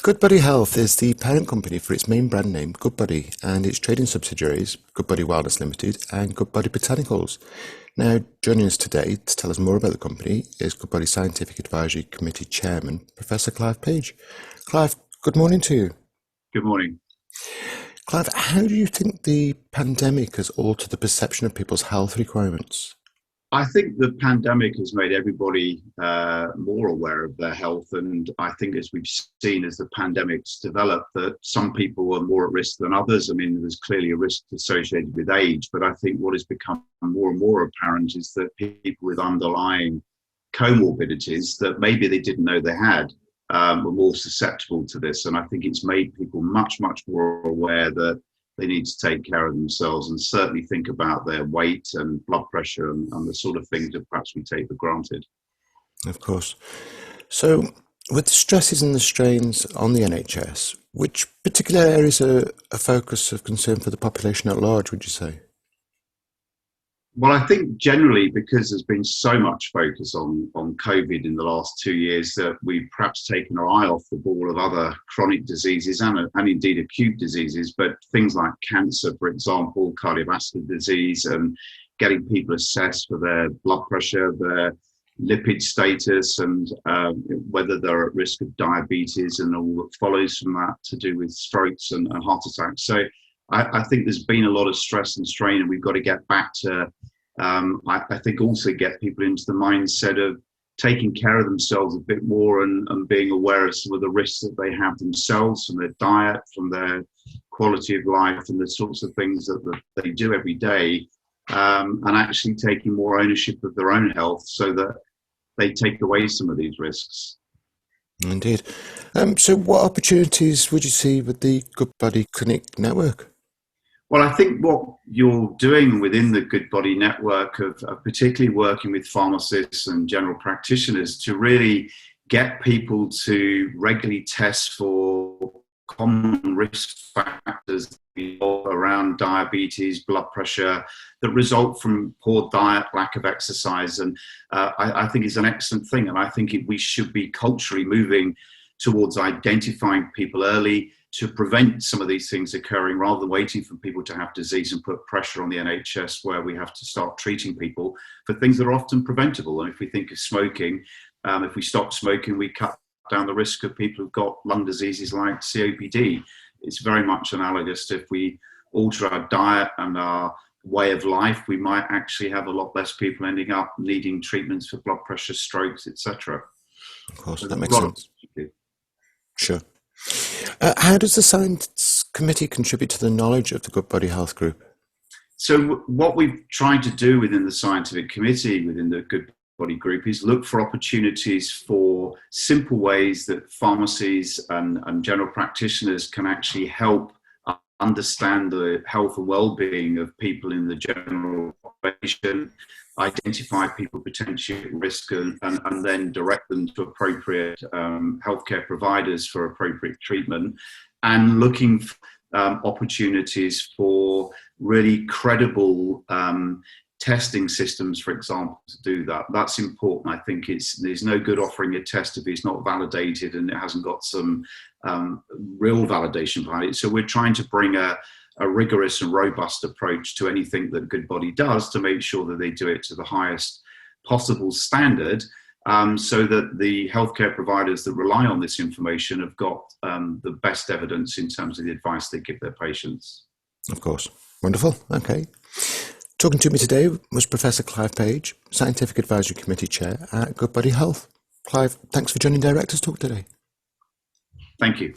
Goodbody Health is the parent company for its main brand name, Goodbody, and its trading subsidiaries, Goodbody Wellness Limited and Goodbody Botanicals. Now, joining us today to tell us more about the company is Goodbody Scientific Advisory Committee Chairman, Professor Clive Page. Clive, good morning to you. Good morning. Clive, how do you think the pandemic has altered the perception of people's health requirements? I think the pandemic has made everybody more aware of their health, and I think as we've seen as the pandemic's developed that some people are more at risk than others. I mean, there's clearly a risk associated with age, but I think what has become more and more apparent is that people with underlying comorbidities that maybe they didn't know they had were more susceptible to this, and I think it's made people much more aware that they need to take care of themselves and certainly think about their weight and blood pressure and the sort of things that perhaps we take for granted. Of course. So, with the stresses and the strains on the NHS, which particular areas are a focus of concern for the population at large, would you say? Well, I think generally because there's been so much focus on COVID in the last 2 years that we've perhaps taken our eye off the ball of other chronic diseases and indeed acute diseases, but things like cancer, for example, cardiovascular disease, and getting people assessed for their blood pressure, their lipid status, and whether they're at risk of diabetes and all that follows from that to do with strokes and heart attacks. So I think there's been a lot of stress and strain, and we've got to get back to, I think also get people into the mindset of taking care of themselves a bit more and being aware of some of the risks that they have themselves from their diet, from their quality of life and the sorts of things that they do every day, and actually taking more ownership of their own health so that they take away some of these risks. Indeed. So what opportunities would you see with the Goodbody Clinic network? Well, I think what you're doing within the Goodbody network of particularly working with pharmacists and general practitioners to really get people to regularly test for common risk factors around diabetes, blood pressure that result from poor diet, lack of exercise. And I think it's an excellent thing. And I think we should be culturally moving towards identifying people early to prevent some of these things occurring rather than waiting for people to have disease and put pressure on the NHS where we have to start treating people for things that are often preventable. And if we think of smoking, if we stop smoking, we cut down the risk of people who've got lung diseases like COPD. It's very much analogous to if we alter our diet and our way of life, we might actually have a lot less people ending up needing treatments for blood pressure, strokes, etc. Of course, that makes sense. Sure. How does the Science Committee contribute to the knowledge of the Goodbody Health Group? So what we've tried to do within the Scientific Committee, within the Goodbody Group, is look for opportunities for simple ways that pharmacies and general practitioners can actually help understand the health and well-being of people in the general population, identify people potentially at risk and then direct them to appropriate healthcare providers for appropriate treatment, and looking for opportunities for really credible testing systems, for example, to do that. That's important. I think there's no good offering a test if it's not validated and it hasn't got some real validation behind it. So we're trying to bring a rigorous and robust approach to anything that Goodbody does to make sure that they do it to the highest possible standard, so that the healthcare providers that rely on this information have got the best evidence in terms of the advice they give their patients. Of course. Wonderful. Okay. Talking to me today was Professor Clive Page, Scientific Advisory Committee Chair at Goodbody Health. Clive, thanks for joining Directors Talk today. Thank you.